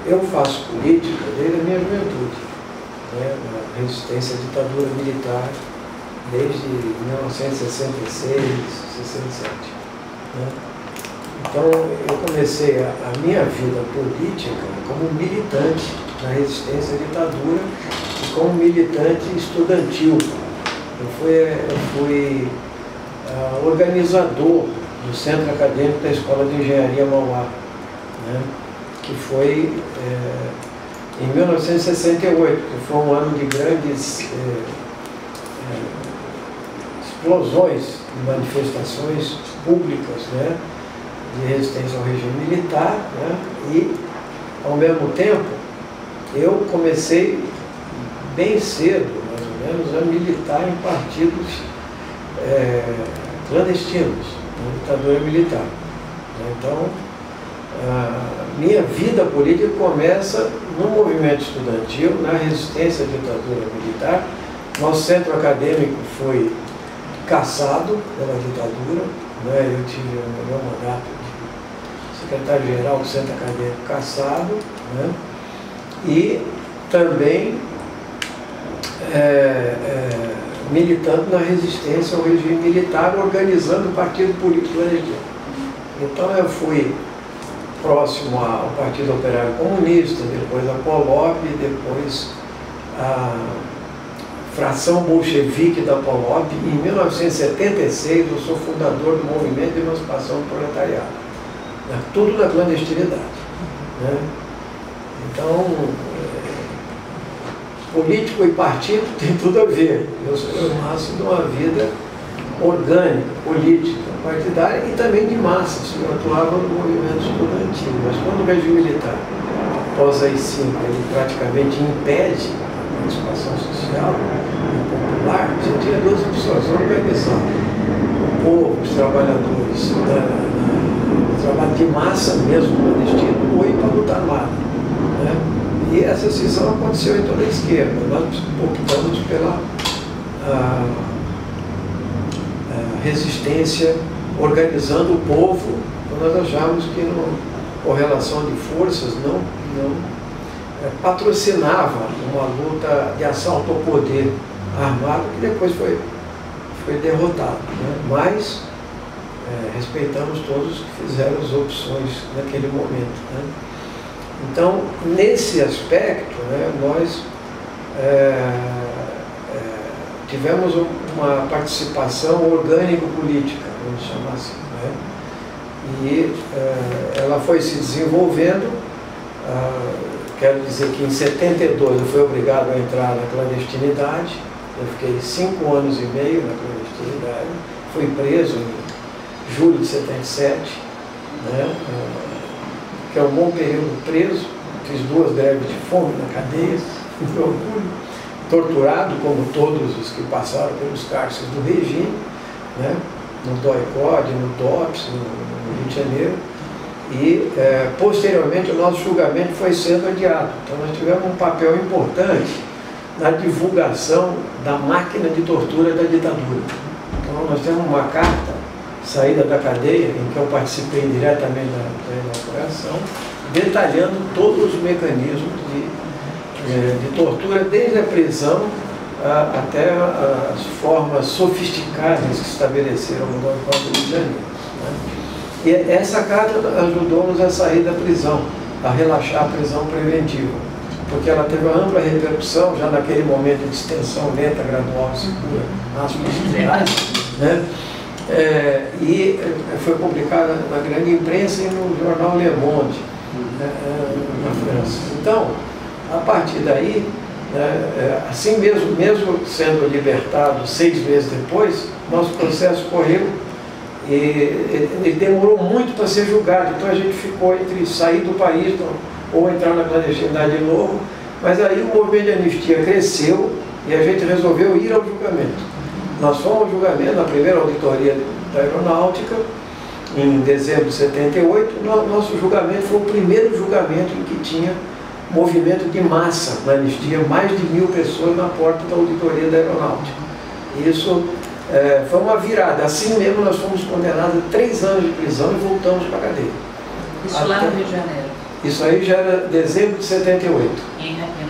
Eu faço política desde a minha juventude, né, na resistência à ditadura militar, desde 1966, 67. Né? Então, eu comecei a minha vida política como militante na resistência à ditadura e como militante estudantil. Eu fui organizador do Centro Acadêmico da Escola de Engenharia Mauá, né? Que foi em 1968, que foi um ano de grandes explosões de manifestações públicas, né? De resistência ao regime militar, né? E, ao mesmo tempo, eu comecei bem cedo, mais ou menos, a militar em partidos clandestinos, na ditadura militar. Então, a minha vida política começa no movimento estudantil, na resistência à ditadura militar. Nosso centro acadêmico foi cassado pela ditadura, né? Eu tive o meu mandato de secretário-geral do centro acadêmico cassado, né? E também militando na resistência ao regime militar, organizando o partido político clandestino. Então eu fui próximo ao Partido Operário Comunista, depois a POLOP, depois a fração bolchevique da POLOP. Em 1976 eu sou fundador do Movimento de Emancipação do Proletariado, né? Tudo na clandestinidade, né? Então, político e partido tem tudo a ver. Eu nasço de uma vida orgânica, política, partidária e também de massas. Eu atuava no movimento estudantil, mas quando o regime militar, após a AI-5, ele praticamente impede a participação social e popular, você tinha duas opções: organizar o povo, os trabalhadores, o trabalho de massa mesmo clandestino, ou ir para a luta armada, né? E essa cisão aconteceu em toda a esquerda. Nós optamos pela resistência, organizando o povo, nós achávamos que a correlação de forças não patrocinava uma luta de assalto ao poder armado, que depois foi derrotado, né? Mas respeitamos todos que fizeram as opções naquele momento, né? Então, nesse aspecto, né, nós tivemos uma participação orgânico-política, vamos chamar assim, né? E ela foi se desenvolvendo. Quero dizer que em 72 eu fui obrigado a entrar na clandestinidade. Eu fiquei 5 anos e meio na clandestinidade. Fui preso em julho de 77, né? Que é um bom período preso. Fiz 2 greves de fome na cadeia, de orgulho, torturado como todos os que passaram pelos cárceres do regime, né? No DOI-CODE, no DOPS, no Rio de Janeiro. E posteriormente o nosso julgamento foi sendo adiado. Então nós tivemos um papel importante na divulgação da máquina de tortura da ditadura. Então nós temos uma carta, saída da cadeia, em que eu participei diretamente da elaboração, detalhando todos os mecanismos de tortura, desde a prisão até as formas sofisticadas que se estabeleceram no Rio de Janeiro, né? E essa carta ajudou-nos a sair da prisão, a relaxar a prisão preventiva, porque ela teve uma ampla repercussão, já naquele momento de extensão lenta, gradual, segura, aspas reais, né? E foi publicada na grande imprensa e no jornal Le Monde, né, na França. Então, a partir daí, assim mesmo sendo libertado 6 meses depois, nosso processo correu e ele demorou muito para ser julgado. Então a gente ficou entre sair do país ou entrar na clandestinidade de novo, mas aí o movimento de anistia cresceu e a gente resolveu ir ao julgamento. Nós fomos ao julgamento na primeira auditoria da Aeronáutica, em dezembro de 78. Nosso julgamento foi o primeiro julgamento em que tinha movimento de massa na anistia, mais de 1000 pessoas na porta da auditoria da Aeronáutica. Isso foi uma virada. Assim mesmo nós fomos condenados a 3 anos de prisão e voltamos para a cadeia. Isso lá no Rio de Janeiro? Isso aí já era dezembro de 78.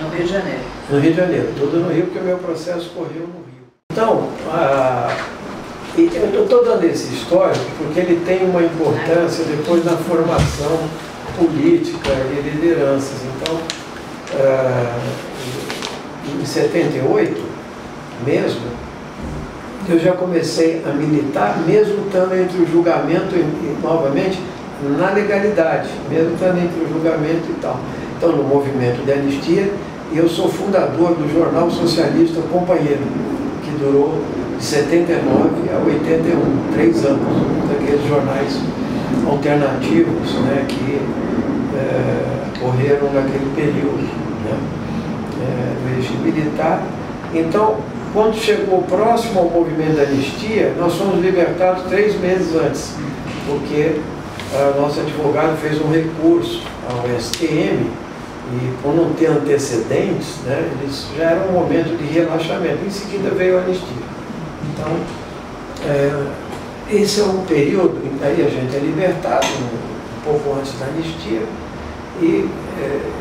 No Rio de Janeiro. No Rio de Janeiro, tudo no Rio, porque o meu processo correu no Rio. Então, eu estou dando esse histórico porque ele tem uma importância depois na formação política e lideranças. Então, em 78 mesmo, eu já comecei a militar, mesmo estando entre o julgamento e novamente, na legalidade, mesmo estando entre o julgamento e tal. Então, no movimento de anistia, eu sou fundador do jornal socialista Companheiro, que durou de 79 a 81, 3 anos, daqueles jornais alternativos, né, que correram naquele período, né, do regime militar. Então, quando chegou próximo ao movimento da anistia, nós fomos libertados 3 meses antes, porque nosso advogado fez um recurso ao STM e, por não ter antecedentes, né, eles já era um momento de relaxamento. Em seguida veio a anistia. Então, esse é um período em que aí a gente é libertado, um pouco antes da anistia, e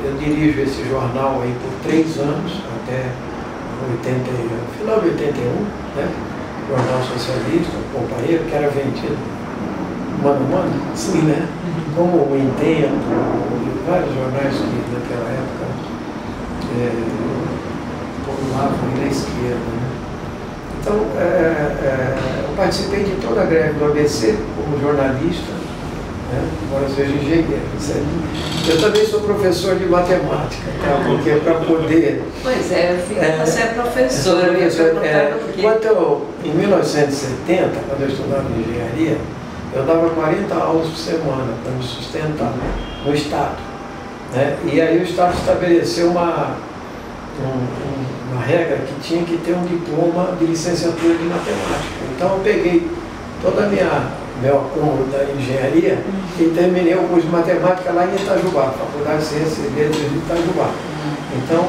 eu dirijo esse jornal aí por 3 anos, até final de 81, né? Jornal Socialista, Companheiro, que era vendido mano a mano, sim, né? Como o Intento, vários jornais que naquela época populavam na esquerda, né? Então, eu participei de toda a greve do ABC como jornalista, né? Embora seja engenheiro. Eu também sou professor de matemática, tá? Porque para poder... Pois é, eu fico, você é professor, eu ia perguntar por quê. Enquanto em 1970, quando eu estudava engenharia, eu dava 40 aulas por semana para me sustentar no Estado, né? E aí o Estado estabeleceu uma regra que tinha que ter um diploma de licenciatura de matemática. Então eu peguei toda meu acúmulo da engenharia e terminei o curso de matemática lá em Itajubá, Faculdade de Ciências e Letras de Itajubá. Então,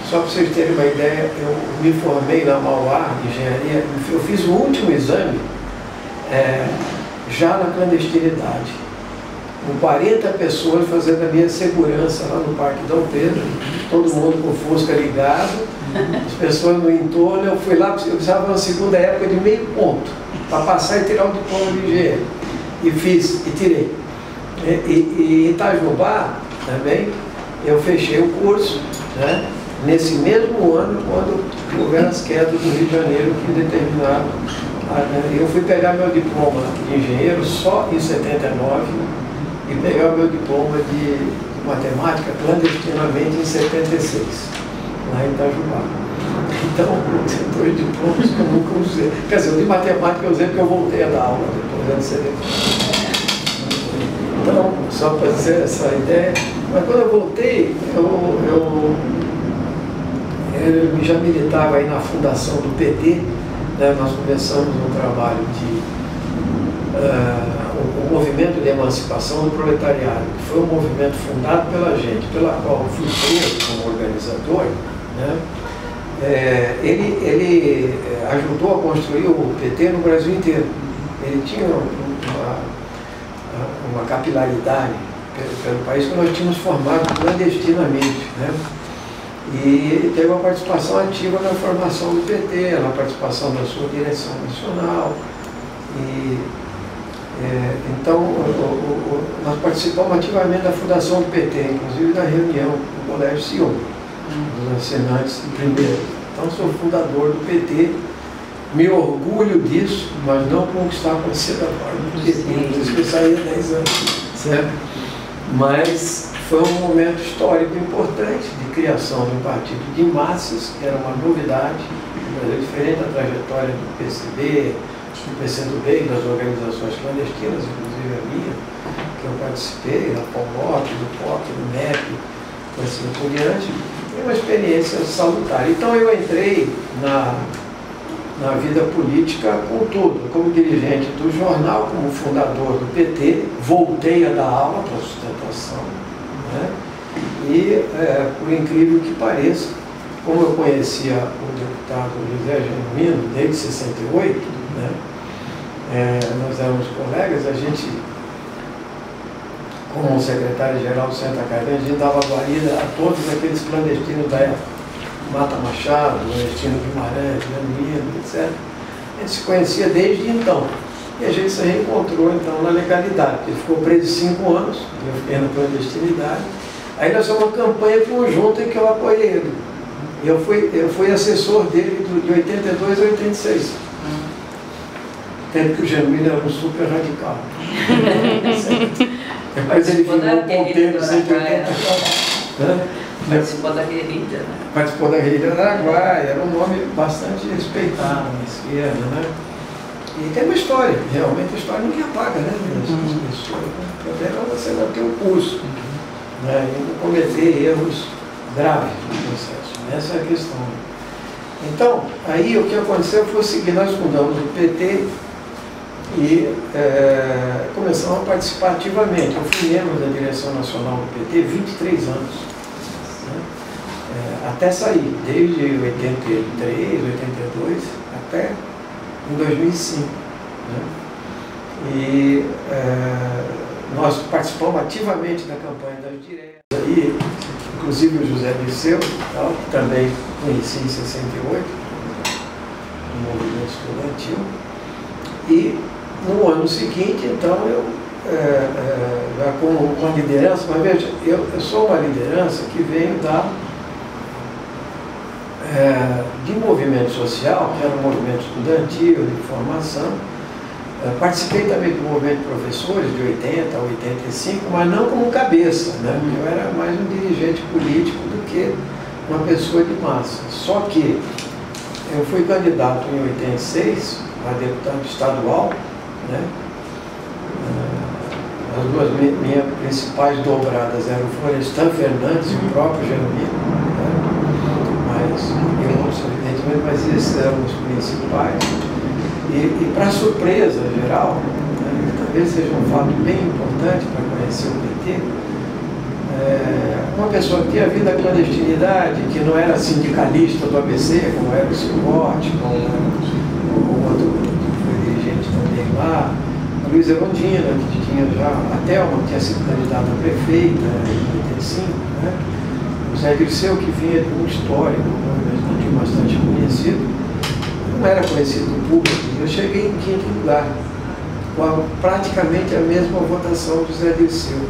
só para vocês terem uma ideia, eu me formei na Mauá de engenharia, eu fiz o último exame já na clandestinidade, com 40 pessoas fazendo a minha segurança lá no Parque Dom Pedro, todo mundo com Fusca ligado, as pessoas no entorno. Eu fui lá, eu precisava de uma segunda época de meio ponto, para passar e tirar o diploma de engenheiro. E fiz, e tirei. E em Itajubá também, eu fechei o curso, né, nesse mesmo ano, quando houveram as quedas do Rio de Janeiro, que determinaram. Eu fui pegar meu diploma de engenheiro só em 79 e pegar o meu diploma de matemática clandestinamente em 76, lá em Itajubá. Então, dois diplomas que eu nunca usei. Quer dizer, o de matemática eu usei porque eu voltei a dar aula depois de 73. Então, só para dizer essa ideia, mas quando eu voltei, eu já militava aí na fundação do PT, né? Nós começamos um trabalho de o movimento de emancipação do proletariado, que foi um movimento fundado pela gente, pela qual eu fui preso como organizador, né? Ele ajudou a construir o PT no Brasil inteiro. Ele tinha uma capilaridade pelo país que nós tínhamos formado clandestinamente, né? E teve uma participação ativa na formação do PT, na participação da sua direção nacional. Então, nós participamos ativamente da fundação do PT, inclusive da reunião do Colégio Sion, dos assinantes de primeiro. Então, sou fundador do PT, me orgulho disso, mas não conquistar a consideratória do PT, por isso que eu saí há 10 anos, certo? Mas foi um momento histórico importante de criação de um partido de massas, que era uma novidade, diferente da trajetória do PCB, do PCdoB e das organizações clandestinas, inclusive a minha, que eu participei, da POMOC, do POC, do MEP, e assim por diante. Foi uma experiência salutar. Então eu entrei na vida política com tudo, como dirigente do jornal, como fundador do PT, voltei a dar aula para sustentação, né? E, por incrível que pareça, como eu conhecia o deputado José Genuíno desde 68, né? Nós éramos colegas, a gente como secretário-geral do Centro Acadêmico, a gente dava guarida a todos aqueles clandestinos da época. Mata Machado, Ernesto Guimarães, Leonino, etc. A gente se conhecia desde então. E a gente se reencontrou, então, na legalidade. Ele ficou preso 5 anos, eu fiquei na clandestinidade. Aí nós fizemos uma campanha conjunta em que eu apoiei ele. Eu fui assessor dele de 82 a 86. Tempo que o Genuíno era um super radical. Depois ele virou um ponteiro 180. Participou da guerrilha, né? Participou da guerrilha do Araguaia, era um nome bastante respeitado na esquerda, né? E tem uma história, realmente a história ninguém apaga, né? O problema é você manter o curso, né? E não cometer erros graves no processo. Essa é a questão. Então, aí o que aconteceu foi o seguinte: nós fundamos o PT e começamos a participar ativamente. Eu fui membro da direção nacional do PT 23 anos, né? Até sair, desde 83, 82, até em 2005. Né? E nós participamos ativamente da campanha das diretas. Aí, inclusive o José Dirceu, que também conheci em 68, no movimento estudantil. E no ano seguinte, então, eu, já com uma liderança, mas veja, eu sou uma liderança que veio de movimento social, que era um movimento estudantil, de formação. Participei também do movimento de professores de 80 a 85, mas não como cabeça, né? Eu era mais um dirigente político do que uma pessoa de massa. Só que eu fui candidato em 86 a deputado estadual, né? As duas minhas principais dobradas eram o Florestan Fernandes e o próprio Genuíno, né? Evidentemente, mas esses eram os principais. E para surpresa geral, né, talvez seja um fato bem importante para conhecer o PT, uma pessoa que tinha vindo da clandestinidade, que não era sindicalista do ABC, como era o Silvote, como era o outro que foi dirigente também lá, a Luísa Erundina, que tinha já, até uma tinha sido candidata a prefeita em 85, né? O Zé Dirceu, que vinha de um histórico, bastante conhecido, não era conhecido do público. Eu cheguei em 5º lugar, com praticamente a mesma votação do Zé Dirceu.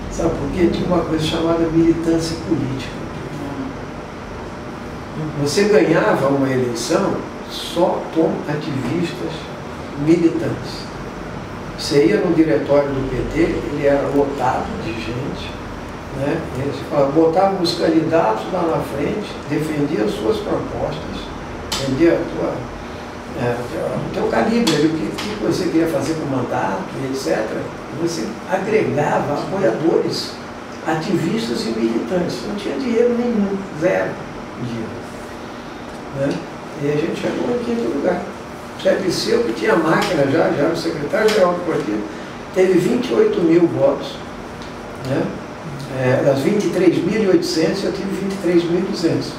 Sabe por quê? Tinha uma coisa chamada militância política. Você ganhava uma eleição só com ativistas militantes. Você ia no diretório do PT, ele era lotado de gente, né? Eles botavam os candidatos lá na frente, defendiam as suas propostas, defendia o teu calibre, o que você queria fazer com o mandato, etc. Você agregava apoiadores, ativistas e militantes. Não tinha dinheiro nenhum, zero dinheiro. Né? E a gente chegou em 5º lugar. Zé Dirceu, que tinha máquina já o secretário-geral do partido, teve 28 mil votos. Né? Das 23.800, eu tive 23.200.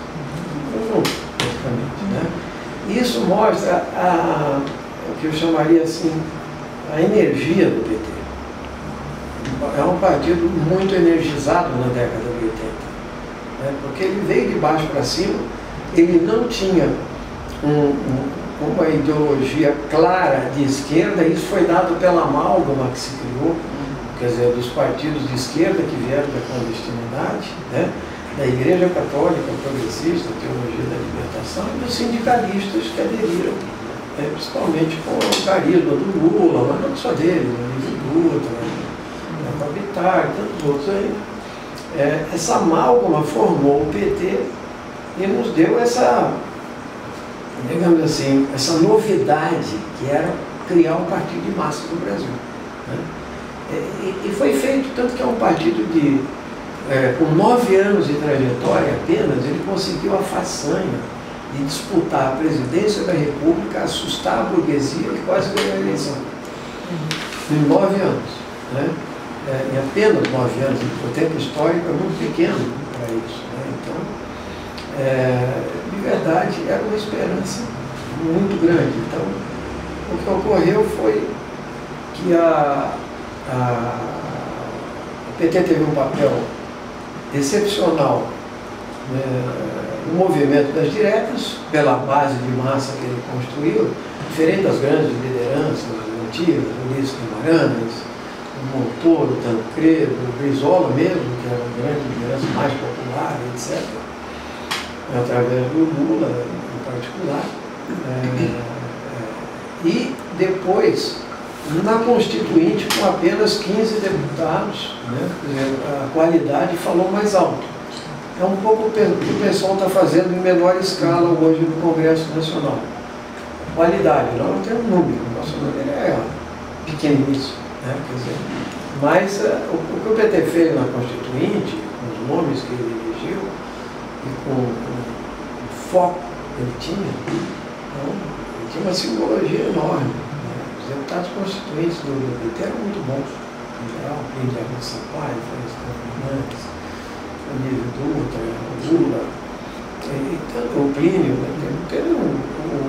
Praticamente. Né? Isso mostra o que eu chamaria assim, a energia do PT. É um partido muito energizado na década de 80. Né? Porque ele veio de baixo para cima, ele não tinha uma ideologia clara de esquerda, isso foi dado pela amálgama que se criou, quer dizer, dos partidos de esquerda que vieram da clandestinidade, né? Da Igreja Católica Progressista, Teologia da Libertação, e dos sindicalistas que aderiram, principalmente com o carisma do Lula, mas não só dele, do Dutra, da Bittar e tantos outros aí. Essa amálgama formou o PT e nos deu essa, digamos assim, essa novidade que era criar um partido de massa no Brasil. Né? E foi feito, tanto que é um partido com 9 anos de trajetória apenas, ele conseguiu a façanha de disputar a presidência da República, assustar a burguesia e quase ganhar a eleição. Em 9 anos. Né? Em apenas 9 anos, o tempo histórico é muito pequeno para isso. Né? Então, de verdade, era uma esperança muito grande. Então, o que ocorreu foi que PT teve um papel excepcional no movimento das diretas, pela base de massa que ele construiu, diferente das grandes lideranças antigas, Ulisses Guimarães, o Montoro, o Tancredo, o Brizola mesmo, que era uma grande liderança mais popular, etc., através do Lula em particular. E depois, na Constituinte, com apenas 15 deputados, né, a qualidade falou mais alto. É um pouco o que o pessoal está fazendo em menor escala hoje no Congresso Nacional. Qualidade, nós não temos número, o nosso número é pequeníssimo, né? Quer dizer, mas o que o PT fez na Constituinte, com os nomes que ele elegeu, e com o foco que ele tinha, então, ele tinha uma simbologia enorme. Né? Os deputados constituintes do PT eram muito bons, em geral, o Plínio Sampaio, Florestan Fernandes, o Nível Dutra, o Lula, o Plínio, teve como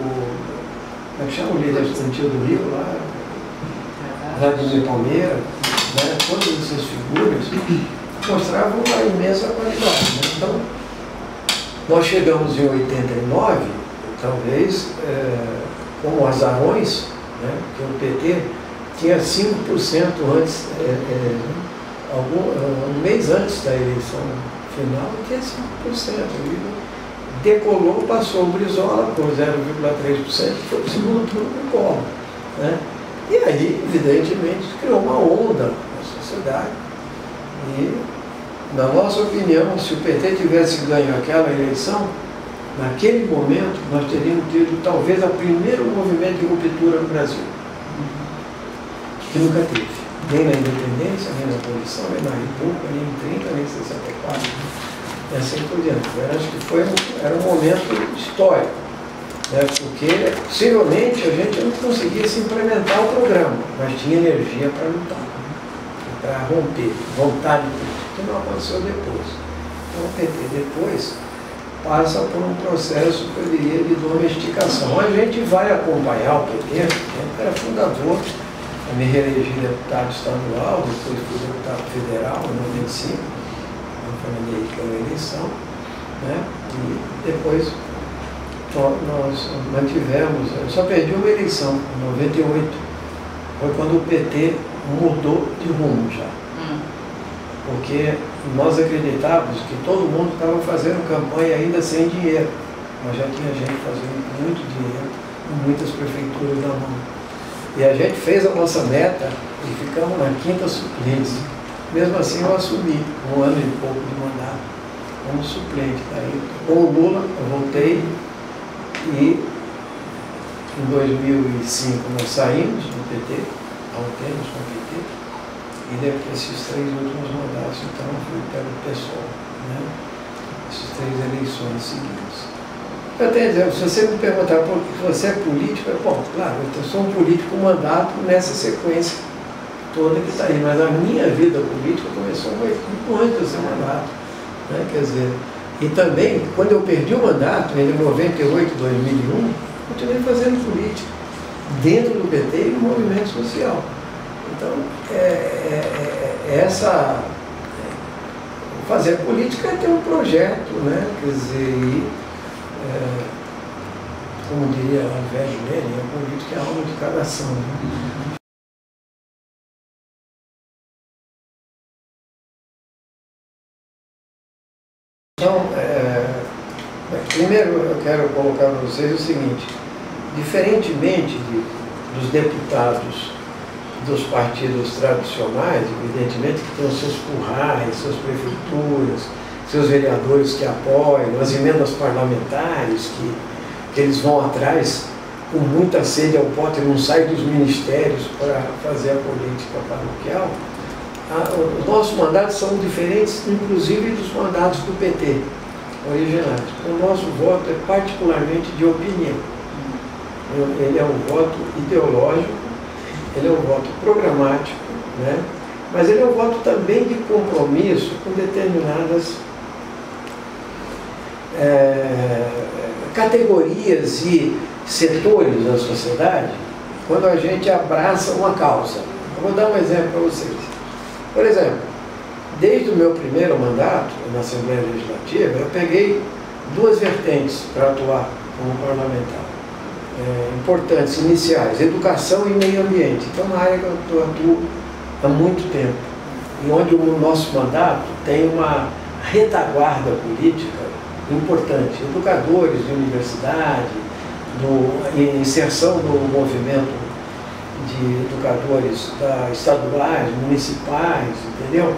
é que chama o líder estudantil do Rio lá, Vladimir Palmeira, né? Todas essas figuras mostravam uma imensa qualidade. Né? Então, nós chegamos em 89, talvez, como azarões, né? Porque o PT tinha 5% antes, um mês antes da eleição final, tinha 5%. Ele decolou, passou o Brizola por 0,3%, foi o segundo turno do Collor. Né? E aí, evidentemente, criou uma onda na sociedade. E, na nossa opinião, se o PT tivesse ganho aquela eleição, naquele momento, nós teríamos tido talvez o primeiro movimento de ruptura no Brasil. Que nunca teve. Nem na independência, nem na abolição, nem na república, nem em 30, nem em 64. E assim por diante. Eu acho que era um momento histórico, né? Porque possivelmente a gente não conseguia se implementar o programa, mas tinha energia para lutar, para romper, vontade política, que não aconteceu depois. Então o PT depois passa por um processo, eu diria, de domesticação. A gente vai acompanhar o PT, a gente era fundador, eu me reelegi deputado estadual, depois fui deputado federal em 95, foi na eleição, né? E depois nós mantivemos, eu só perdi uma eleição, em 98, foi quando o PT mudou de rumo já. Porque nós acreditávamos que todo mundo estava fazendo campanha ainda sem dinheiro, mas já tinha gente fazendo muito dinheiro, com muitas prefeituras na mão. E a gente fez a nossa meta e ficamos na 5ª suplência. Mesmo assim eu assumi um ano e pouco de mandato como suplente. Daí, com o Lula eu voltei e em 2005 nós saímos do PT, voltamos com o PT, e depois esses 3 últimos mandatos então fui pelo PSOL, né? Essas 3 eleições seguidas. Eu tenho a dizer, se você me perguntar por que você é político, bom, claro, eu sou um político com mandato nessa sequência toda que está aí, mas a minha vida política começou muito antes do seu mandato, né? Quer dizer, e também, quando eu perdi o mandato, entre 98 e 2001, continuei fazendo política dentro do PT e no movimento social. Então, fazer política é ter um projeto, né? Quer dizer, como diria o velho Lenin, a política é a alma de cada ação. Né? Então, primeiro eu quero colocar para vocês o seguinte: diferentemente dos deputados dos partidos tradicionais, evidentemente que tem os seus currais, suas prefeituras, seus vereadores que apoiam, as emendas parlamentares que eles vão atrás com muita sede ao pote, não saem dos ministérios para fazer a política paroquial. Os nossos mandatos são diferentes, inclusive dos mandatos do PT originários. O nosso voto é particularmente de opinião. Ele é um voto ideológico, ele é um voto programático, né? Mas ele é um voto também de compromisso com determinadas categorias e setores da sociedade, quando a gente abraça uma causa. Eu vou dar um exemplo para vocês. Por exemplo, desde o meu primeiro mandato na Assembleia Legislativa, eu peguei duas vertentes para atuar como parlamentar. Importantes, iniciais, educação e meio ambiente. Então, uma área que eu atuo há muito tempo, e onde o nosso mandato tem uma retaguarda política importante. Educadores de universidade, inserção no movimento de educadores estaduais, municipais, entendeu?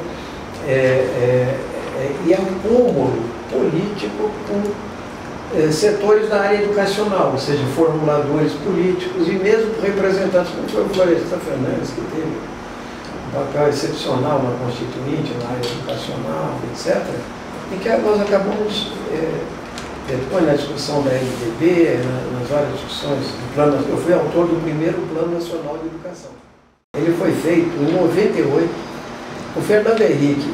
E é um cúmulo político com setores da área educacional, ou seja, formuladores políticos e mesmo representantes, como foi o Floresta Fernandes, que teve um papel excepcional na Constituinte, na área educacional, etc., e que nós acabamos, depois na discussão da LDB, nas várias discussões do plano, eu fui autor do primeiro Plano Nacional de Educação. Ele foi feito em 98. O Fernando Henrique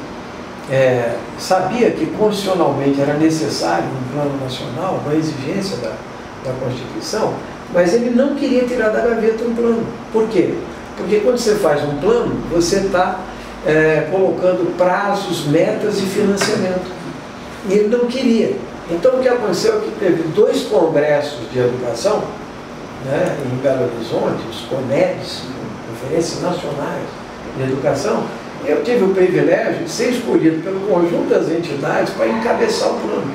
sabia que constitucionalmente era necessário um plano nacional, uma exigência da Constituição, mas ele não queria tirar da gaveta um plano. Por quê? Porque quando você faz um plano, você está colocando prazos, metas e financiamento. E ele não queria. Então o que aconteceu é que teve 2 congressos de educação, né, em Belo Horizonte, os CONEDs, Conferências Nacionais de Educação. Eu tive o privilégio de ser escolhido pelo conjunto das entidades para encabeçar o plano,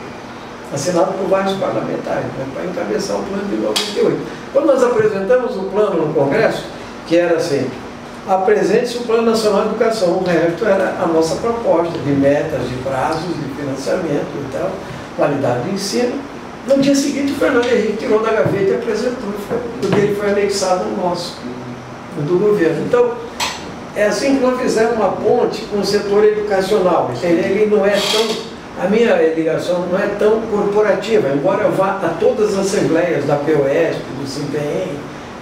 assinado por vários parlamentares, né, para encabeçar o plano de 98. Quando nós apresentamos o plano no Congresso, que era assim: apresente-se o Plano Nacional de Educação, o resto era a nossa proposta de metas, de prazos, de financiamento e tal, qualidade do ensino. No dia seguinte, o Fernando Henrique tirou da gaveta e apresentou, o dele foi anexado ao nosso, do governo. Então, é assim que nós fizemos uma ponte com o setor educacional. Ele não é tão, a minha ligação não é tão corporativa, embora eu vá a todas as assembleias da POSP, do SIMPEM,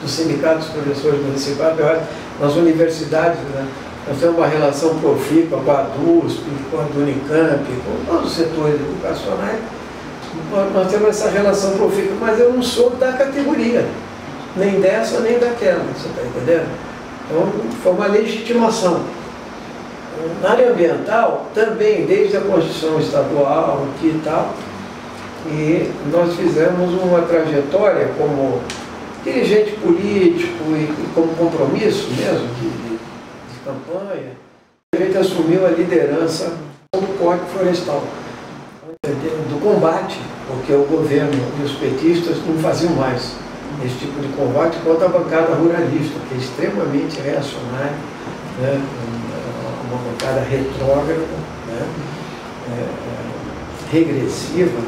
do Sindicato dos Professores Municipais, nas universidades, né? Nós temos uma relação profícua com a DUSP, com a Unicamp, com todos os setores educacionais. Nós temos essa relação profícua, mas eu não sou da categoria, nem dessa nem daquela, você está entendendo? Então, foi uma legitimação. Na área ambiental, também, desde a Constituição Estadual aqui e tal, e nós fizemos uma trajetória como dirigente político e como compromisso mesmo de campanha. A gente assumiu a liderança do Código Florestal, do combate, porque o governo e os petistas não faziam mais esse tipo de combate contra a bancada ruralista, que é extremamente reacionária, né? Uma bancada retrógrada, né? Regressiva,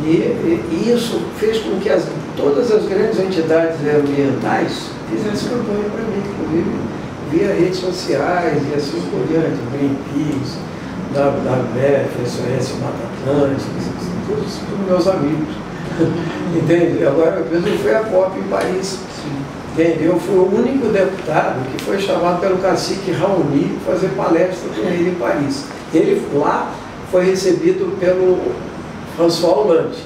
e isso fez com que todas as grandes entidades ambientais fizessem campanha para mim, inclusive via redes sociais e assim por diante, Greenpeace, WWF, SOS Mata Atlântica, todos meus amigos. Entende? Agora mesmo eu fui a COP em Paris. Entende? Eu fui o único deputado que foi chamado pelo cacique Raoni para fazer palestra com ele em Paris. Ele lá foi recebido pelo François Hollande.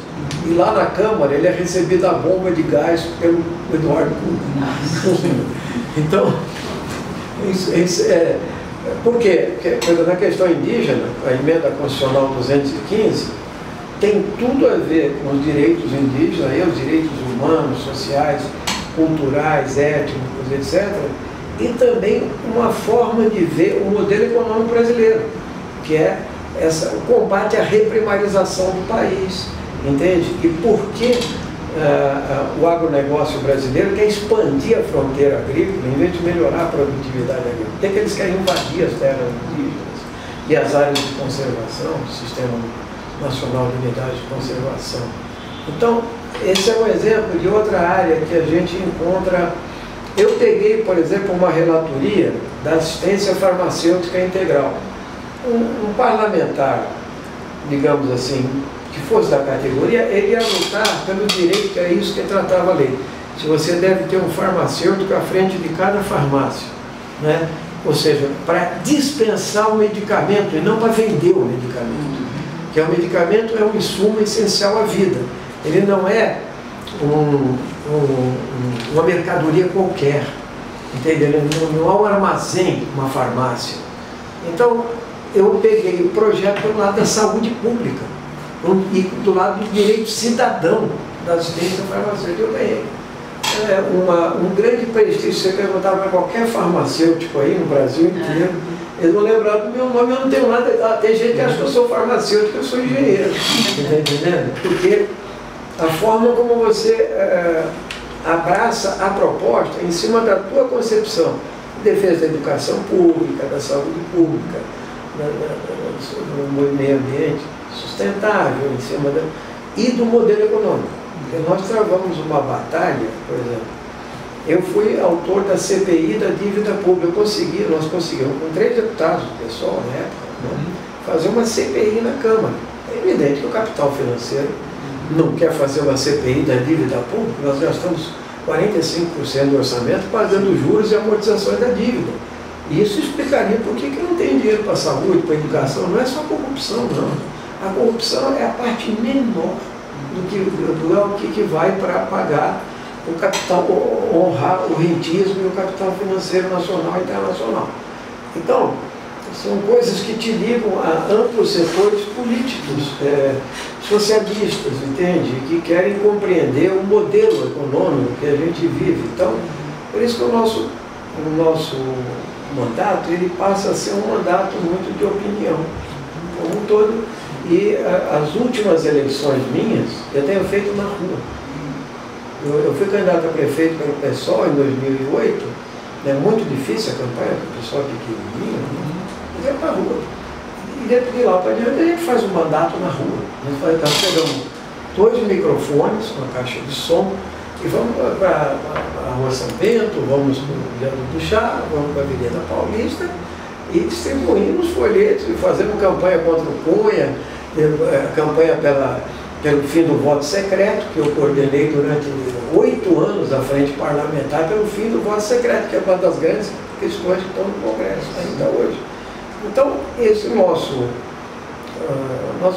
E lá na Câmara ele é recebido a bomba de gás pelo Eduardo Cunha. Então, por quê? Porque na questão indígena, a emenda constitucional 215 tem tudo a ver com os direitos indígenas, os direitos humanos, sociais, culturais, étnicos, etc. E também uma forma de ver o modelo econômico brasileiro, que é o combate à reprimarização do país, entende? E por que o agronegócio brasileiro quer expandir a fronteira agrícola em vez de melhorar a produtividade agrícola? Por que eles querem invadir as terras indígenas e as áreas de conservação, o Sistema Nacional de Unidade de Conservação? Então, esse é um exemplo de outra área que a gente encontra. Eu peguei, por exemplo, uma relatoria da assistência farmacêutica integral. Um parlamentar, digamos assim, que fosse da categoria, ele ia lutar pelo direito, que é isso que tratava a lei. Se você deve ter um farmacêutico à frente de cada farmácia, né? Ou seja, para dispensar o medicamento e não para vender o medicamento. Que o medicamento é um insumo essencial à vida. Ele não é uma mercadoria qualquer, entendeu? Não há um armazém, uma farmácia. Então, eu peguei o projeto pelo lado da saúde pública e do lado do direito cidadão da assistência farmacêutica. Eu ganhei um grande prestígio. Você perguntava para qualquer farmacêutico aí no Brasil inteiro, eles vão lembrar do meu nome. Eu não tenho nada. Tem gente que acha que eu sou farmacêutico, eu sou engenheiro. Está entendendo? Porque a forma como você abraça a proposta em cima da tua concepção de defesa da educação pública, da saúde pública, do meio ambiente sustentável, em cima e do modelo econômico. Porque nós travamos uma batalha, por exemplo. Eu fui autor da CPI da dívida pública. Nós conseguimos, com 3 deputados do pessoal na época, fazer uma CPI na Câmara. É evidente que o capital financeiro não quer fazer uma CPI da dívida pública. Nós gastamos 45% do orçamento pagando juros e amortizações da dívida. E isso explicaria por que não tem dinheiro para a saúde, para a educação. Não é só corrupção, não. A corrupção é a parte menor do que vai para pagar o capital, honrar o rentismo e o capital financeiro nacional e internacional. Então, são coisas que te ligam a amplos setores políticos, socialistas, entende? Que querem compreender o modelo econômico que a gente vive. Então, por isso que o nosso mandato, ele passa a ser um mandato muito de opinião, como um todo. E as últimas eleições minhas, eu tenho feito na rua. Eu fui candidato a prefeito pelo PSOL em 2008, é muito difícil a campanha, porque o pessoal é pequenininho, mas é para a rua. E dentro de lá para diante a gente faz um mandato na rua. Nós pegamos 2 microfones, uma caixa de som, e vamos para a Rua São Bento, vamos para o Viaduto do Chá, vamos para a Avenida Paulista, e distribuímos folhetos, e fazemos campanha contra o Cunha, campanha pelo fim do voto secreto, que eu coordenei durante 8 anos à frente parlamentar, pelo fim do voto secreto, que é uma das grandes questões que estão no Congresso ainda hoje. Então, esse nosso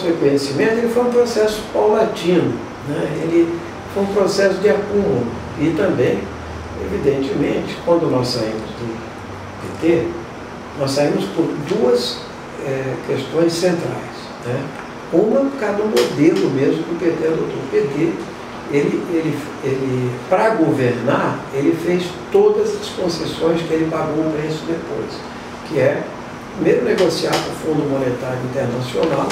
reconhecimento, ele foi um processo paulatino, né? Ele foi um processo de acúmulo. E também, evidentemente, quando nós saímos do PT, nós saímos por 2 questões centrais, né? Uma, por causa do modelo mesmo que o PT adotou. O PT, ele para governar, ele fez todas as concessões que ele pagou o preço depois, que é, primeiro, negociar com o Fundo Monetário Internacional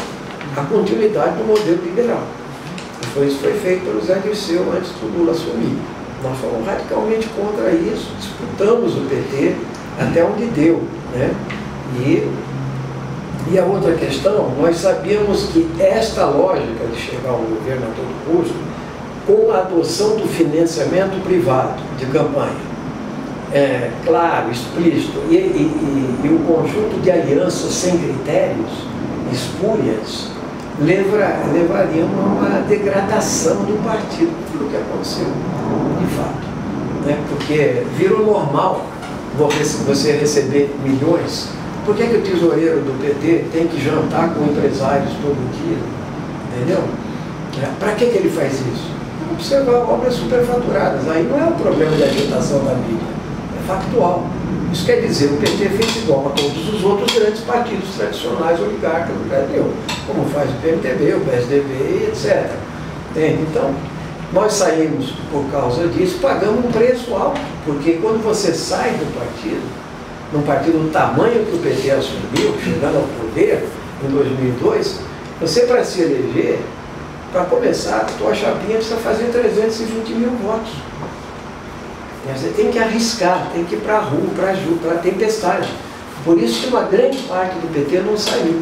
a continuidade do modelo liberal. Isso foi feito pelo Zé Dirceu antes do Lula assumir. Nós fomos radicalmente contra isso, disputamos o PT até onde deu, né? E a outra questão, nós sabíamos que esta lógica de chegar ao governo a todo custo, com a adoção do financiamento privado de campanha, claro, explícito, e o conjunto de alianças sem critérios, espúrias, levariam a uma degradação do partido. Foi o que aconteceu, de fato, né? Porque virou normal você receber milhões. Por que o tesoureiro do PT tem que jantar com empresários todo dia? Entendeu? Para que ele faz isso? Observar obras superfaturadas. Aí não é um problema de agitação da mídia, é factual. Isso quer dizer, o PT fez igual a todos os outros grandes partidos tradicionais oligarcas do Brasil, como faz o PMDB, o PSDB, etc. Entende? Então, nós saímos por causa disso, pagamos um preço alto, porque quando você sai do partido, num partido do tamanho que o PT assumiu, chegando ao poder em 2002, você, para se eleger, para começar, a tua chapinha precisa fazer 320 mil votos. Você tem que arriscar, tem que ir para a rua, para a tempestade. Por isso que uma grande parte do PT não saiu.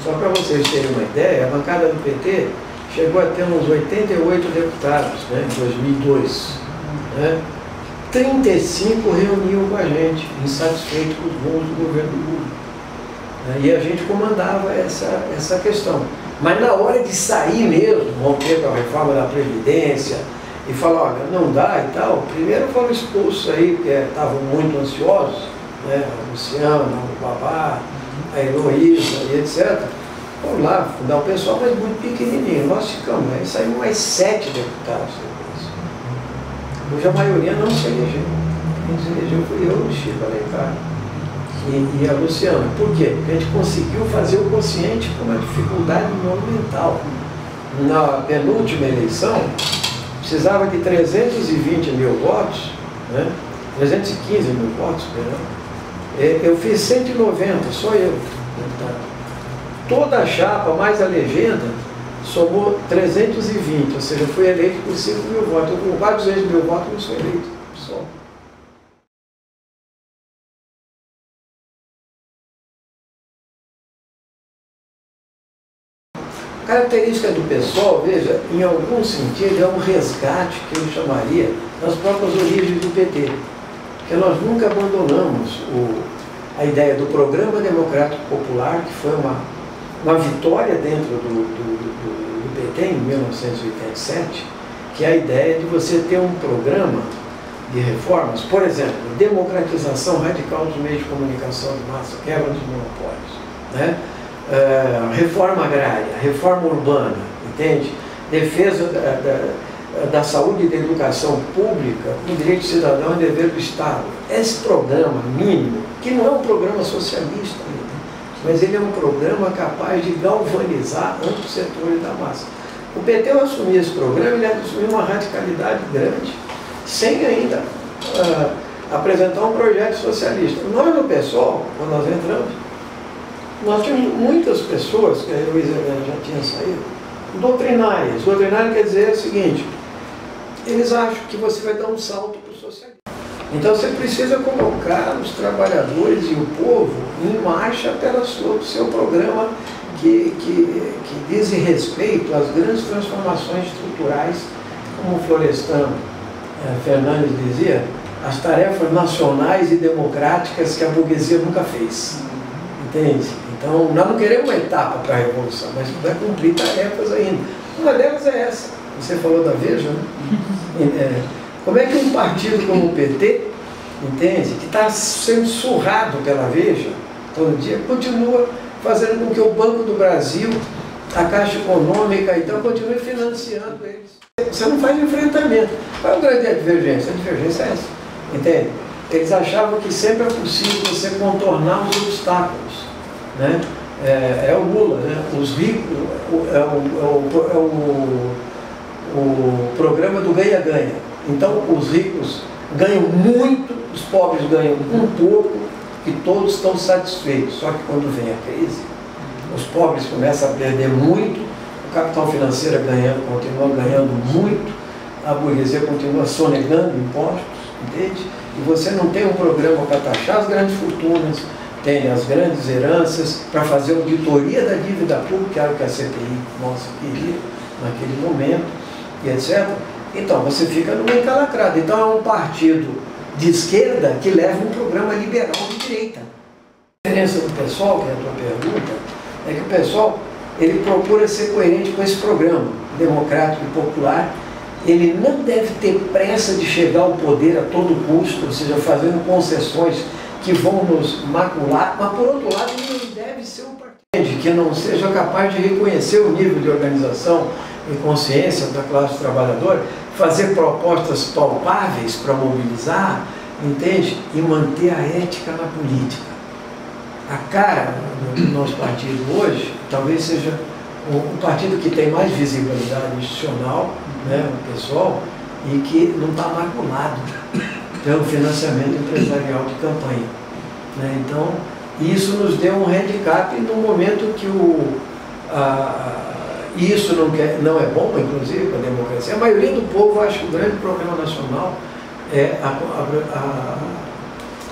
Só para vocês terem uma ideia, a bancada do PT chegou a ter uns 88 deputados, né, em 2002. Né? 35 reuniam com a gente, insatisfeitos com os rumos do governo Lula. E a gente comandava essa questão. Mas na hora de sair mesmo, romper com a reforma da Previdência, e falar, olha, não dá e tal, primeiro foram expulsos aí, porque estavam muito ansiosos, né, a Luciana, o Babá, a Heloísa e etc. Vamos lá, fundar o pessoal, mas muito pequenininho. Nós ficamos, aí saíram mais 7 deputados depois. Hoje a maioria não se elegeu. Quem se elegeu fui eu, o Chico Alencar. e a Luciana. Por quê? Porque a gente conseguiu fazer o consciente com uma dificuldade monumental. Na penúltima eleição, precisava de 320 mil votos, né? 315 mil votos, perdão. Eu fiz 190, só eu. Toda a chapa, mais a legenda, somou 320, ou seja, fui eleito por 5 mil votos. Eu com quase 200 mil votos não sou eleito, só. A característica do PSOL, veja, em algum sentido, é um resgate, que eu chamaria, das próprias origens do PT. Porque nós nunca abandonamos a ideia do Programa Democrático Popular, que foi uma vitória dentro do PT em 1987, que é a ideia de você ter um programa de reformas, por exemplo, democratização radical dos meios de comunicação de massa, quebra dos monopólios, né? Reforma agrária, reforma urbana, entende? Defesa da saúde e da educação pública, o direito cidadão e dever do Estado. Esse programa mínimo, que não é um programa socialista, mas ele é um programa capaz de galvanizar amplos setores da massa. O PT, ao assumir esse programa, ele assumiu uma radicalidade grande, sem ainda apresentar um projeto socialista. Nós, no PSOL, quando nós entramos, nós tínhamos muitas pessoas, que a Luiz Helena já tinha saído, doutrinárias. Doutrinário quer dizer o seguinte: eles acham que você vai dar um salto para o socialismo. Então você precisa colocar os trabalhadores e o povo em marcha pelo seu programa que diz respeito às grandes transformações estruturais, como o Florestan Fernandes dizia, as tarefas nacionais e democráticas que a burguesia nunca fez. Entende? Então, nós não queremos uma etapa para a Revolução, mas vai cumprir tarefas ainda. Uma delas é essa. Você falou da Veja, né? Como é que um partido como o PT, entende, que está sendo surrado pela Veja todo dia, continua fazendo com que o Banco do Brasil, a Caixa Econômica, então, continue financiando eles? Você não faz enfrentamento. Qual é a grande divergência? A divergência é essa. Entende? Eles achavam que sempre é possível você contornar os obstáculos, né? É o Lula, né? Os ricos, o programa do ganha-ganha. Então, os ricos ganham muito, os pobres ganham um pouco, e todos estão satisfeitos. Só que quando vem a crise, os pobres começam a perder muito, o capital financeiro continua ganhando muito, a burguesia continua sonegando impostos, entende? E você não tem um programa para taxar as grandes fortunas, tem as grandes heranças, para fazer auditoria da dívida pública, que era o que a CPI nossa queria naquele momento, e etc. Então, você fica no meio encalacrado. Então, é um partido de esquerda que leva um programa liberal de direita. A diferença do PSOL, que é a tua pergunta, é que o PSOL, ele procura ser coerente com esse programa democrático e popular. Ele não deve ter pressa de chegar ao poder a todo custo, ou seja, fazendo concessões que vão nos macular, mas, por outro lado, ele não deve ser um partido que não seja capaz de reconhecer o nível de organização e consciência da classe trabalhadora, fazer propostas palpáveis para mobilizar, entende? E manter a ética na política. A cara do nosso partido hoje, talvez seja o partido que tem mais visibilidade institucional, né, o PSOL, e que não está maculado pelo financiamento empresarial de campanha, né? Então, isso nos deu um handicap no momento que isso não é bom, inclusive, para a democracia. A maioria do povo acha que o grande problema nacional é a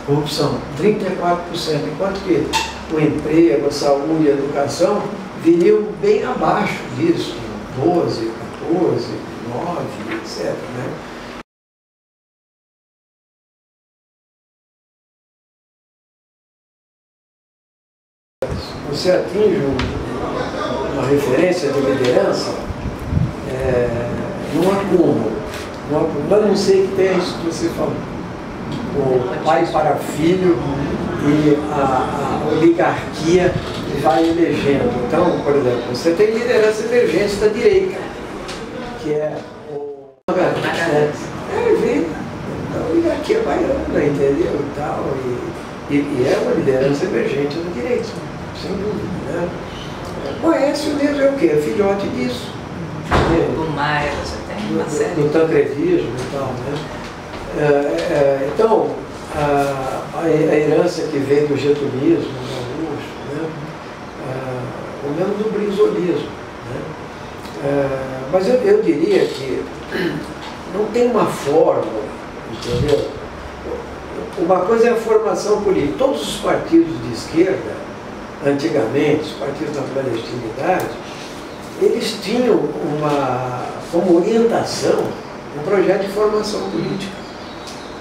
corrupção, 34%, enquanto que o emprego, a saúde e a educação viriam bem abaixo disso, 12, 14, 9, etc., né? Você atinge uma referência de liderança num acúmulo. Eu não sei que tem isso que você falou. O pai para filho e a oligarquia vai elegendo. Então, por exemplo, você tem liderança emergente da direita, que é o Magalhães. Ele vem da oligarquia baiana, entendeu? E tal, E é uma liderança emergente da direita, sem dúvida, né? O Aécio mesmo é o quê? É filhote disso. O Maia, você tem uma série. Do tancredismo e tal, né? Então, a herança que vem do getulismo, do Augusto, né? O mesmo do brizolismo, né? Mas eu diria que não tem uma fórmula, entendeu? Uma coisa é a formação política. Todos os partidos de esquerda, antigamente, os partidos da clandestinidade, eles tinham como orientação um projeto de formação política.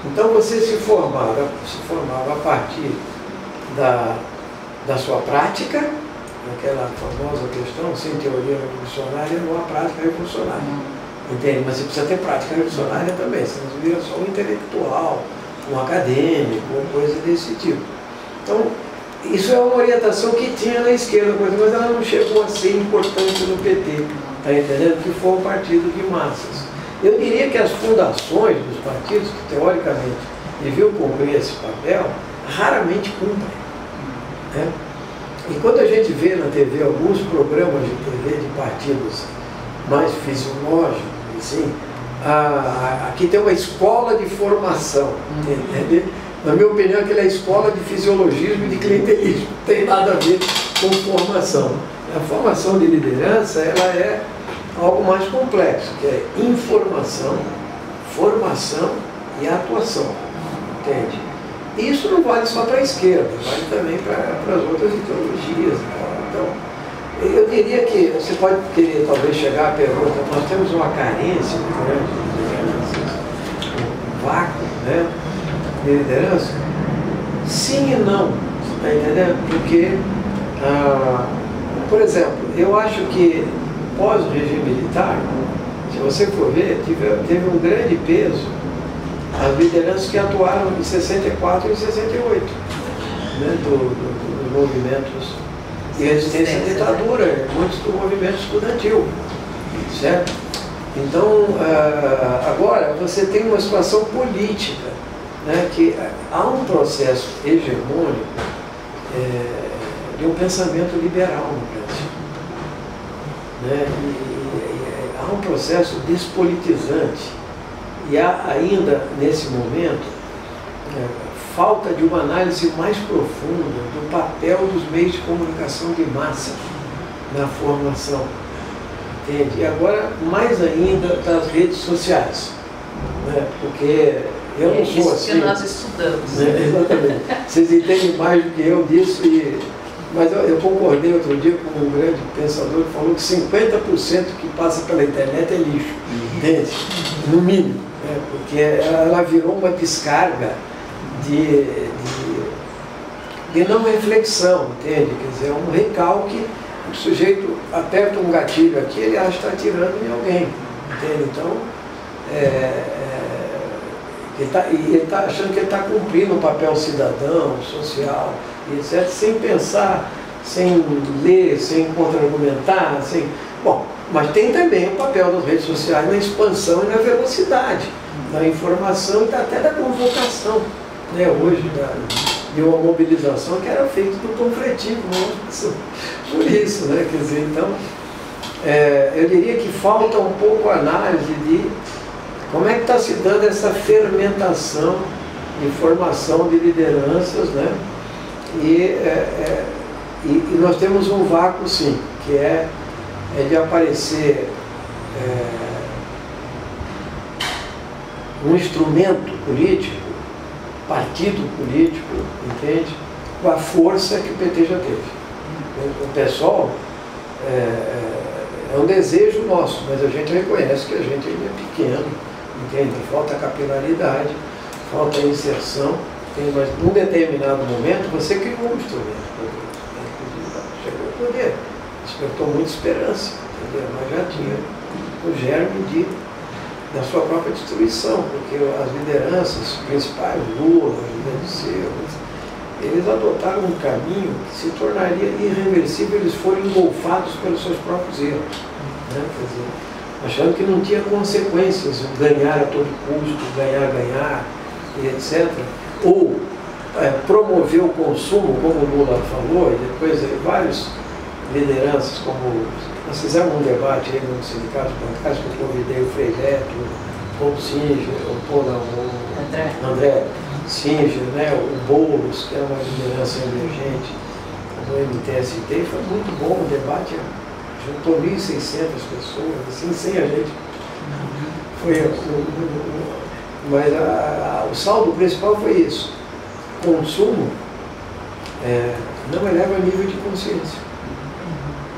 Então você se formava a partir da sua prática, aquela famosa questão, sem teoria revolucionária, não há prática revolucionária. Entende? Mas você precisa ter prática revolucionária também, senão você vira só um intelectual, um acadêmico, ou coisa desse tipo. Então, isso é uma orientação que tinha na esquerda, mas ela não chegou a ser importante no PT, tá entendendo? Que foi um partido de massas. Eu diria que as fundações dos partidos, que teoricamente deviam cumprir esse papel, raramente cumprem, né? E quando a gente vê na TV alguns programas de TV de partidos mais fisiológicos, assim, aqui tem uma escola de formação, entende? Na minha opinião, aquela é a escola de fisiologismo e de clientelismo, não tem nada a ver com formação. A formação de liderança, ela é algo mais complexo, que é informação, formação e atuação, entende? E isso não vale só para a esquerda, vale também para as outras ideologias. Então, eu diria que você pode querer talvez chegar à pergunta, nós temos uma carência muito grande de lideranças, um vácuo, né, de liderança? Sim e não, está entendendo? Porque, por exemplo, eu acho que pós o regime militar, se você for ver, teve um grande peso as lideranças que atuaram em 64 e 68, né, dos movimentos de resistência à ditadura, muitos do movimento estudantil, certo? Então, agora você tem uma situação política, né, que há um processo hegemônico de um pensamento liberal no Brasil, né, e há um processo despolitizante. E há ainda, nesse momento, falta de uma análise mais profunda do papel dos meios de comunicação de massa na formação. Entende? E agora, mais ainda, das redes sociais. Né? Porque eu não sou assim. Isso que nós estudamos. Né? Exatamente. Vocês entendem mais do que eu disso. Mas eu concordei outro dia com um grande pensador que falou que 50% que passa pela internet é lixo. Entende? No mínimo. Porque ela virou uma descarga de não reflexão, entende? Quer dizer, é um recalque, o sujeito aperta um gatilho aqui, ele acha que está atirando em alguém, entende? Então, ele está achando que ele está cumprindo um papel cidadão, social, etc., sem pensar, sem ler, sem contra-argumentar, sem... Bom, mas tem também o papel das redes sociais na expansão e na velocidade, da informação e até da convocação, né, hoje, de uma mobilização que era feita do panfletismo, por isso, né, quer dizer, então, eu diria que falta um pouco a análise de como é que está se dando essa fermentação de formação de lideranças, né, e nós temos um vácuo, sim, que é de aparecer um instrumento político, partido político, entende? Com a força que o PT já teve. O PSOL é um desejo nosso, mas a gente reconhece que a gente ainda é pequeno, entende? Falta capilaridade, falta inserção, mas num determinado momento você criou um instrumento, chegou ao poder. Despertou muita esperança, entendeu? Mas já tinha o germe da sua própria destruição, porque as lideranças principais, Lula, José Dirceu, eles adotaram um caminho que se tornaria irreversível, eles foram engolfados pelos seus próprios erros, né? Quer dizer, achando que não tinha consequências, ganhar a todo custo, ganhar, e etc. Ou promover o consumo, como o Lula falou, e depois várias lideranças, como nós fizemos um debate aí no Sindicato Bancário, que eu convidei o Frei Neto, o Paulo Singer, o André Singer, né, o Boulos, que é uma liderança emergente do MTST, foi muito bom o debate, juntou 1.600 pessoas, assim, sem a gente. Mas o saldo principal foi isso. Consumo não eleva o nível de consciência.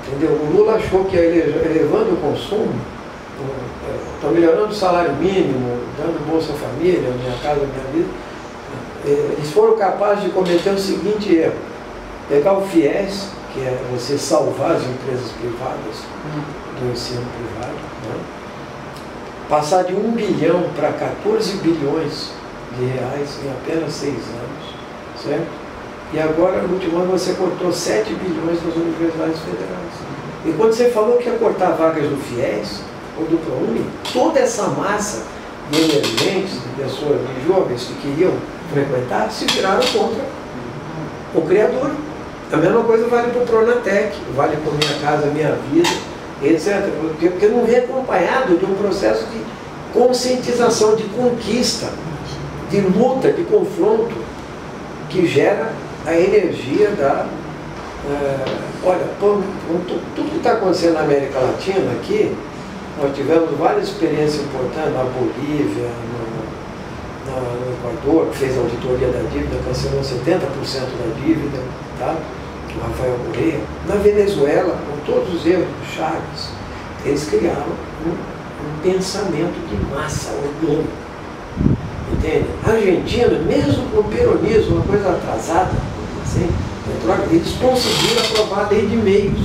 Entendeu? O Lula achou que elevando o consumo, está melhorando o salário mínimo, dando Bolsa Família, Minha Casa Minha Vida, eles foram capazes de cometer o seguinte erro: pegar o FIES, que é você salvar as empresas privadas do ensino privado, né? Passar de 1 bilhão para 14 bilhões de reais em apenas 6 anos, certo? E agora, no último ano, você cortou 7 bilhões das universidades federais. E quando você falou que ia cortar vagas do FIES ou do ProUni, toda essa massa de emergentes, de pessoas, de jovens que queriam frequentar, se viraram contra o criador. A mesma coisa vale para o Pronatec, vale para Minha Casa Minha Vida, etc. Porque não vem acompanhado de um processo de conscientização, de conquista, de luta, de confronto, que gera a energia da... olha, tudo que está acontecendo na América Latina aqui, nós tivemos várias experiências importantes na Bolívia, no Equador, que fez a auditoria da dívida, cancelou 70% da dívida, tá? O Rafael Correa. Na Venezuela, com todos os erros do Chaves, eles criaram um pensamento de massa orgânico. Entende? A Argentina, mesmo com o peronismo, uma coisa atrasada, assim, eles conseguiram aprovar a lei de meios.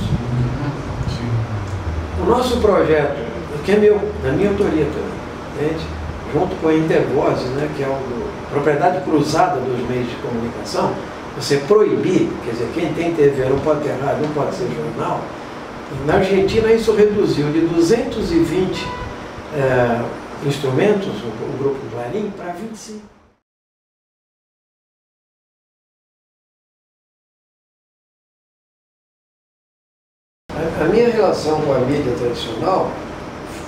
O nosso projeto, que é na minha autoria também, entende? Junto com a Intervoz, né, que é a propriedade cruzada dos meios de comunicação, você proibir, quer dizer, quem tem TV não pode ter rádio, não pode ser jornal. Na Argentina isso reduziu de 220 instrumentos, o grupo Clarim, para 25. A minha relação com a mídia tradicional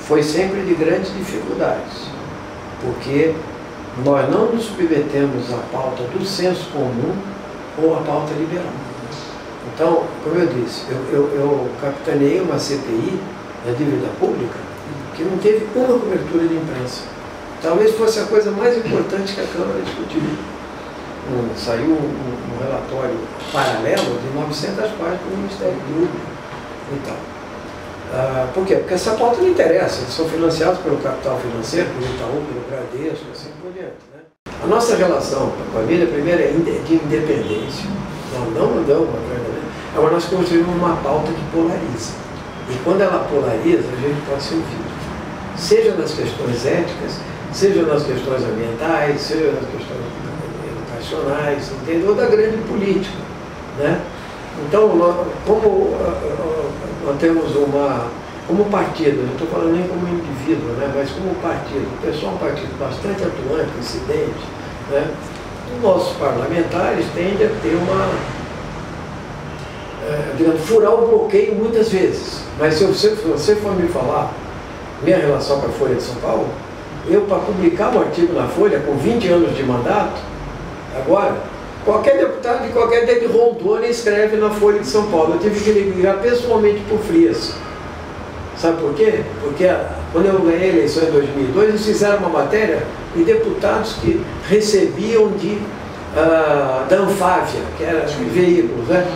foi sempre de grandes dificuldades, porque nós não nos submetemos à pauta do senso comum ou à pauta liberal. Então, como eu disse, eu capitaneei uma CPI da dívida pública que não teve uma cobertura de imprensa. Talvez fosse a coisa mais importante que a Câmara discutiu. Saiu um relatório paralelo de 900 páginas do Ministério Público e tal. Por quê? Porque essa pauta não interessa, eles são financiados pelo capital financeiro, pelo Itaú, pelo Bradesco, assim por diante. Né? A nossa relação com a mídia, primeiro, é de independência. Nós não andamos atrás da mídia. Agora nós construímos uma pauta que polariza. E quando ela polariza, a gente pode ser ouvido. Seja nas questões éticas, seja nas questões ambientais, seja nas questões educacionais, entendeu? Ou da grande política. Né? Então, como nós temos como partido, não estou falando nem como indivíduo, né, mas como partido, o pessoal é um partido bastante atuante, incidente, né, os nossos parlamentares tendem a ter digamos, furar o bloqueio muitas vezes. Mas se você for me falar minha relação com a Folha de São Paulo, eu, para publicar um artigo na Folha com 20 anos de mandato, agora, qualquer deputado de qualquer dia de Rondônia escreve na Folha de São Paulo. Eu tive que ligar pessoalmente por Frias. Sabe por quê? Porque quando eu ganhei a eleição em 2002, eles fizeram uma matéria de deputados que recebiam da Anfávia, que era de veículos, né?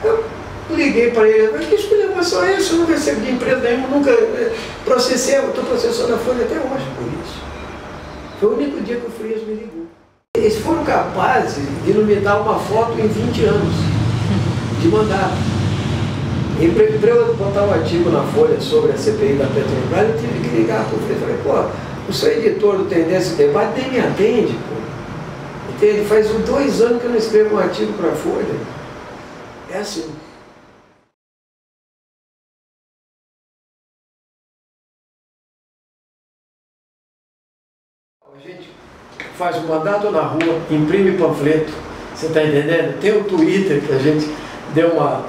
Eu liguei para ele, mas que esculhambação é essa? Eu não recebo de empresa nenhuma, nunca processei, eu estou processando a Folha até hoje por isso. Foi o único dia que o Frias me ligou. Eles foram capazes de não me dar uma foto em 20 anos de mandato. E para eu botar um artigo na Folha sobre a CPI da Petrobras, eu tive que ligar para o Freire. Falei, pô, o seu editor do Tendência e Debate nem me atende, pô. Entende? Faz 2 anos que eu não escrevo um artigo para a Folha. É assim. A gente faz um mandato na rua, imprime panfleto, Você está entendendo? Tem o Twitter, que a gente deu uma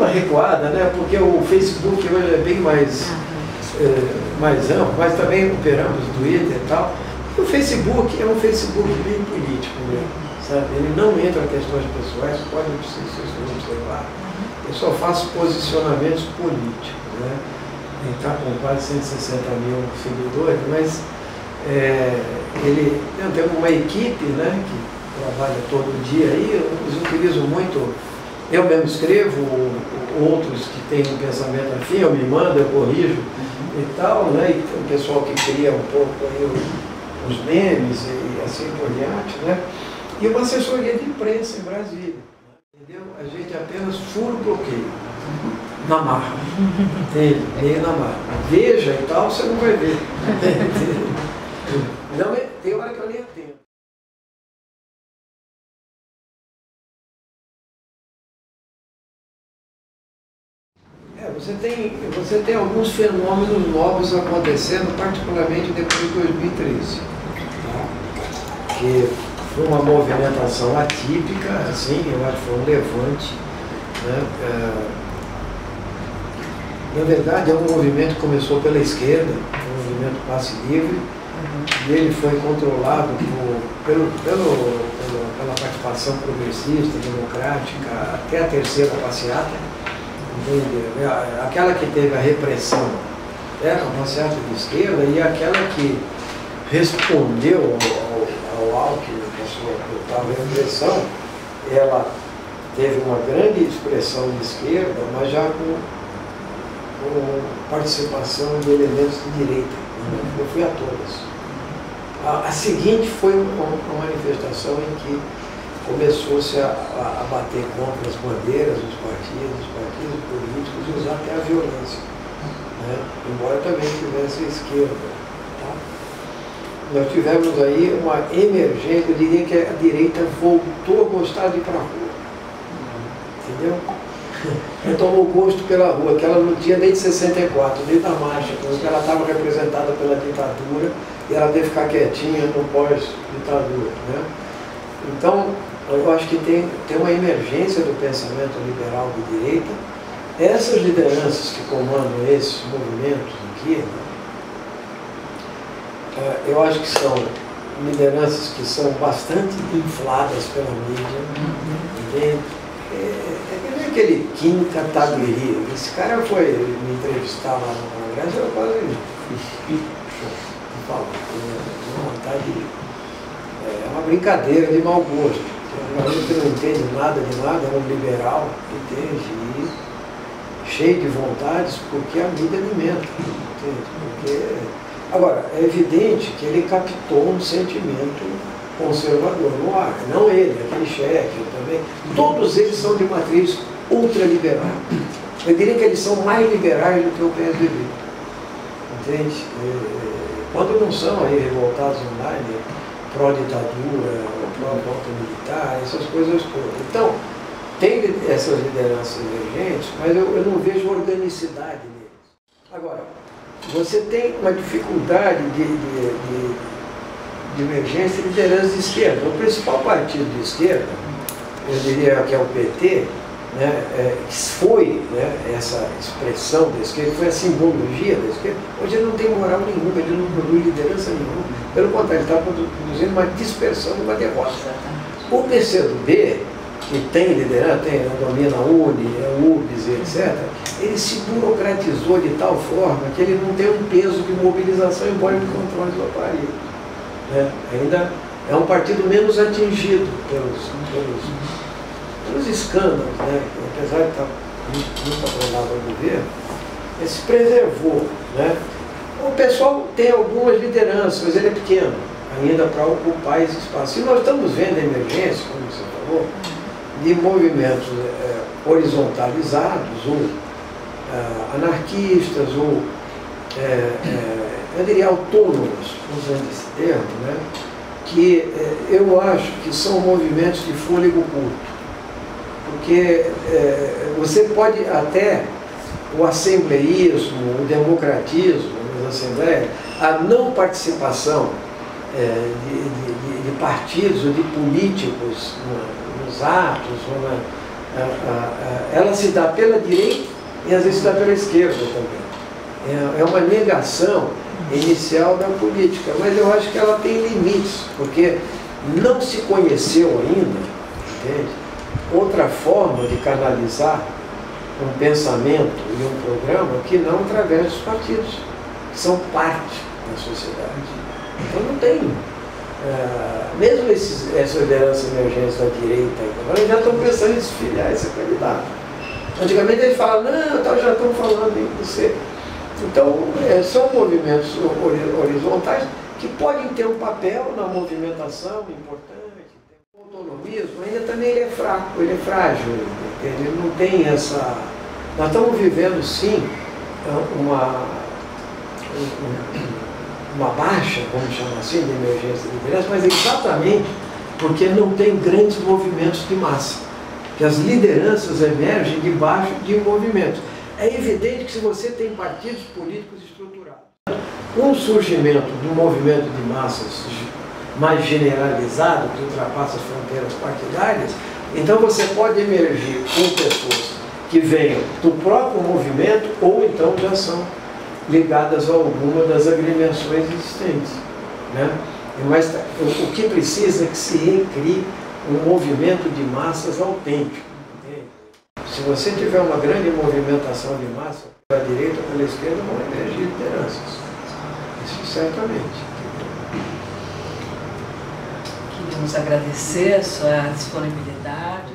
recuada, né? Porque o Facebook hoje é bem mais amplo, mas também operamos o Twitter e tal. E o Facebook é um Facebook bem político mesmo, sabe? Ele não entra em questões pessoais, pode se observar. Eu só faço posicionamentos políticos, né? Ele está com quase 160 mil seguidores, mas ele tem uma equipe, né, que trabalha todo dia aí. Eu utilizo muito, eu mesmo escrevo, outros que têm um pensamento afim, eu me mando, eu corrijo e tal, né? E tem o pessoal que cria um pouco aí os memes e assim por diante, né? E uma assessoria de imprensa em Brasília, entendeu? A gente apenas fura o bloqueio, na marra, meio na marra. Veja e tal, você não vai ver. Não, tem hora que eu nem atendo. Você tem alguns fenômenos novos acontecendo, particularmente depois de 2013. Tá? Que foi uma movimentação atípica, assim, eu acho que foi um levante. Né? Na verdade, é um movimento que começou pela esquerda, um movimento passe livre, e ele foi controlado pela participação progressista, democrática, até a terceira passeata. Aquela que teve a repressão era uma passeata de esquerda, e aquela que respondeu ao Alckmin, a sua total repressão, ela teve uma grande expressão de esquerda, mas já com participação de elementos de direita. Eu fui a todas. A seguinte foi uma manifestação em que começou-se a bater contra as bandeiras dos partidos políticos, e usar até a violência, né? Embora também tivesse a esquerda. Tá? Nós tivemos aí uma emergência, eu diria que a direita voltou a gostar de ir para a rua. Entendeu? Ela tomou gosto pela rua, que ela não tinha desde 64, desde a marcha, porque ela estava representada pela ditadura e ela teve que ficar quietinha no pós-ditadura. Né? Então, eu acho que tem uma emergência do pensamento liberal de direita. Essas lideranças que comandam esses movimentos aqui, eu acho que são lideranças que são bastante infladas pela mídia, entende? É aquele Kim Kataguiri. Esse cara foi me entrevistar lá no Congresso, eu quase me falo, uma vontade, é uma brincadeira de mau gosto. Um garoto que não entende nada de nada, é um liberal, entende? E cheio de vontades, porque a mídia alimenta, entende? Porque... Agora, é evidente que ele captou um sentimento conservador no ar, não ele, aquele chefe também. Todos eles são de matriz ultraliberal. Eu diria que eles são mais liberais do que o PSDB, entende? Quando não são aí revoltados online, pró-ditadura, pró-volta militar, essas coisas todas. Então, tem essas lideranças emergentes, mas eu não vejo organicidade neles. Agora, você tem uma dificuldade de emergência de liderança de esquerda. O principal partido de esquerda, eu diria que é o PT, né, foi, né, essa expressão da esquerda, foi a simbologia da esquerda. Hoje ele não tem moral nenhuma, ele não produz liderança nenhuma. Pelo contrário, ele está produzindo uma dispersão e uma derrota. O PCdoB, que tem liderança, domina a UNE, a UBS, etc., ele se burocratizou de tal forma que ele não tem um peso de mobilização, embora ele controle do aparelho. Né? Ainda é um partido menos atingido pelos escândalos, né? Apesar de estar muito atrelado ao governo, ele se preservou. Né? O pessoal tem algumas lideranças, mas ele é pequeno ainda para ocupar esse espaço. E nós estamos vendo a emergência, como você falou, de movimentos horizontalizados, ou anarquistas, ou eu diria autônomos, usando esse termo, né? Que eu acho que são movimentos de fôlego curto. Porque você pode até, o assembleísmo, o democratismo nas assembleias, a não participação de partidos ou de políticos nos atos, ela se dá pela direita e às vezes se dá pela esquerda também. É uma negação inicial da política, mas eu acho que ela tem limites, porque não se conheceu ainda, entende? Outra forma de canalizar um pensamento e um programa que não através dos partidos, que são parte da sociedade. Então não tem. Mesmo essa liderança emergente da direita, agora já estão pensando em desfiliar esse candidato. Antigamente eles falavam, não, já estão falando em você. Então, são movimentos horizontais que podem ter um papel na movimentação importante. O autonomismo ainda também ele é fraco, ele é frágil, ele não tem essa... Nós estamos vivendo, sim, uma baixa, vamos chamar assim, de emergência de liderança, mas exatamente porque não tem grandes movimentos de massa, que as lideranças emergem debaixo de movimentos. É evidente que se você tem partidos políticos estruturados, um surgimento de um movimento de massas mais generalizado, que ultrapassa as fronteiras partidárias, então você pode emergir com pessoas que venham do próprio movimento ou então já são ligadas a alguma das agremiações existentes, né? Mas o que precisa é que se recrie um movimento de massas autêntico. Entende? Se você tiver uma grande movimentação de massa, pela direita ou pela esquerda, vão emergir lideranças. Isso certamente. Queríamos agradecer a sua disponibilidade.